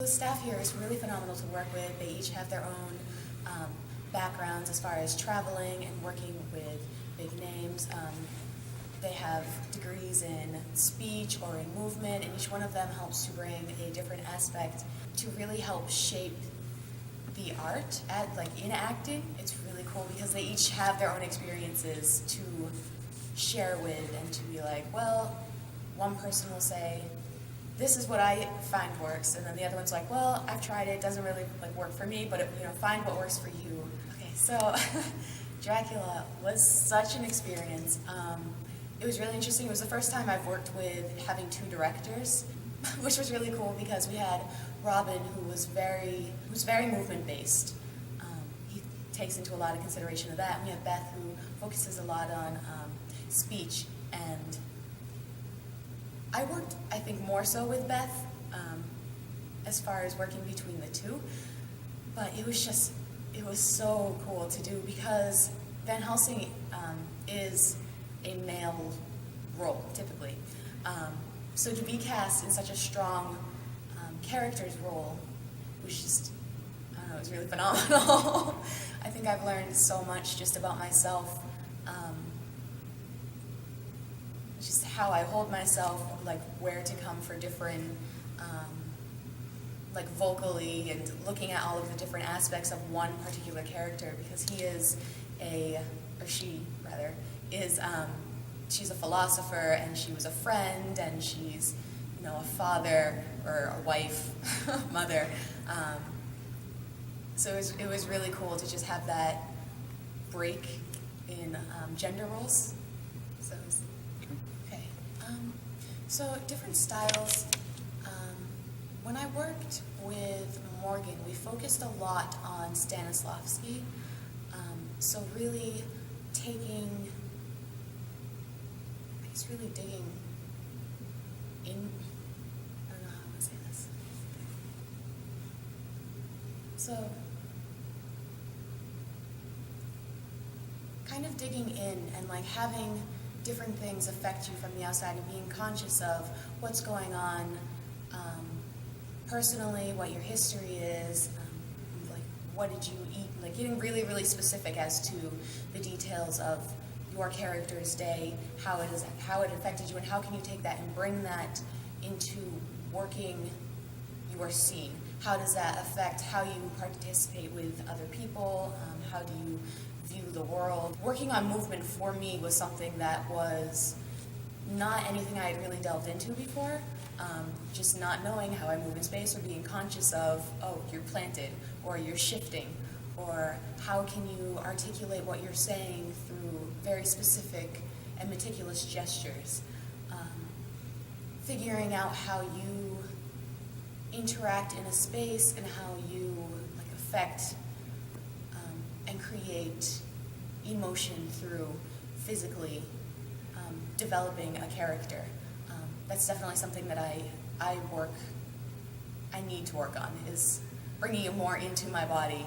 The staff here is really phenomenal to work with. They each have their own backgrounds as far as traveling and working with big names. They have degrees in speech or in movement, and each one of them helps to bring a different aspect to really help shape the art in acting. It's really cool because they each have their own experiences to share with and to be like, well, one person will say, this is what I find works, and then the other one's like, well, I've tried it, doesn't really work for me, but find what works for you. Okay, so Dracula was such an experience. It was really interesting. It was the first time I've worked with having two directors, which was really cool because we had Robin, who was very movement based. He takes into a lot of consideration of that. And we have Beth, who focuses a lot on speech. And I worked, I think, more so with Beth as far as working between the two. But it was so cool to do because Van Helsing is a male role, typically. So to be cast in such a strong character's role was just, I don't know, it was really phenomenal. I think I've learned so much just about myself, just how I hold myself, where to come for different, vocally, and looking at all of the different aspects of one particular character, because she's a philosopher, and she was a friend, and she's, a father, or a wife, mother. So it was really cool to just have that break in gender roles. So okay. So different styles. When I worked with Morgan, we focused a lot on Stanislavski. So really really digging in, I don't know how I'm going to say this. So, kind of digging in and having different things affect you from the outside and being conscious of what's going on personally, what your history is, what did you eat, getting really, really specific as to the details of your character's day, how it affected you, and how can you take that and bring that into working your scene. How does that affect how you participate with other people? How do you view the world? Working on movement for me was something that was not anything I had really delved into before. Just not knowing how I move in space, or being conscious of, oh, you're planted, or you're shifting, or how can you articulate what you're saying through very specific and meticulous gestures. Figuring out how you interact in a space and how you affect and create emotion through physically developing a character. That's definitely something that I need to work on, is bringing it more into my body.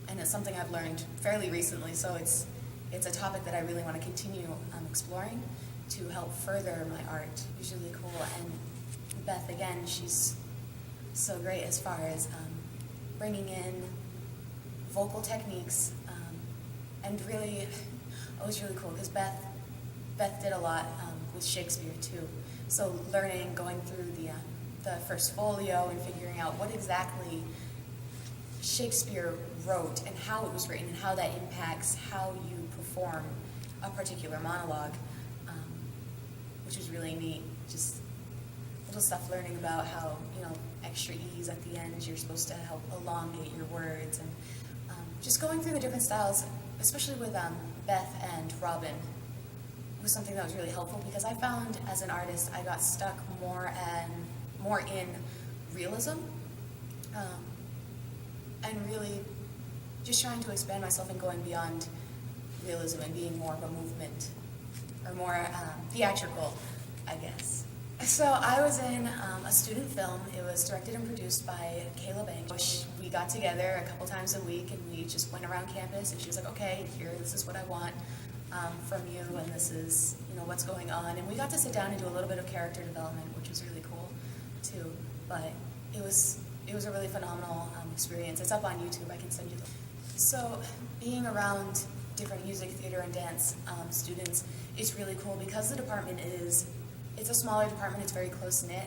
And it's something I've learned fairly recently, so it's a topic that I really want to continue exploring to help further my art. It was really cool. And Beth, again, she's so great as far as bringing in vocal techniques, and really, it was really cool because Beth did a lot with Shakespeare too. So learning, going through the first folio and figuring out what exactly Shakespeare wrote and how it was written and how that impacts how you perform a particular monologue, which was really neat. Just little stuff, learning about how, extra E's at the end, you're supposed to help elongate your words, and just going through the different styles, especially with Beth and Robin, was something that was really helpful, because I found as an artist I got stuck more in realism, and really just trying to expand myself and going beyond realism and being more of a movement, or more theatrical, I guess. So I was in a student film. It was directed and produced by Kayla Banks. We got together a couple times a week and we just went around campus, and she was like, okay, this is what I want from you, and this is what's going on. And we got to sit down and do a little bit of character development, which was really cool too. but it was a really phenomenal experience. It's up on YouTube. I can send you the. So being around different music, theater, and dance students is really cool because the department it's a smaller department. It's very close knit.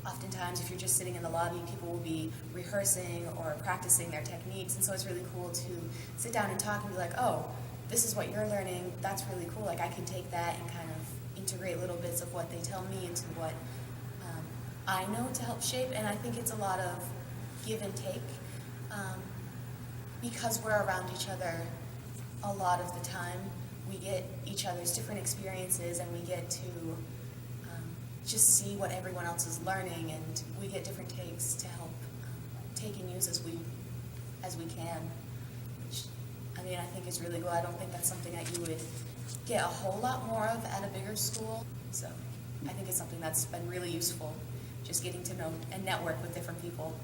Oftentimes, if you're just sitting in the lobby, people will be rehearsing or practicing their techniques, and so it's really cool to sit down and talk and be like, oh, this is what you're learning. That's really cool. Like I can take that and kind of integrate little bits of what they tell me into what I know to help shape, and I think it's a lot of give and take because we're around each other a lot of the time. We get each other's different experiences, and we get to just see what everyone else is learning, and we get different takes to help take and use as we can. Which, I mean, I think is really cool. I don't think that's something that you would get a whole lot more of at a bigger school. So I think it's something that's been really useful, just getting to know and network with different people.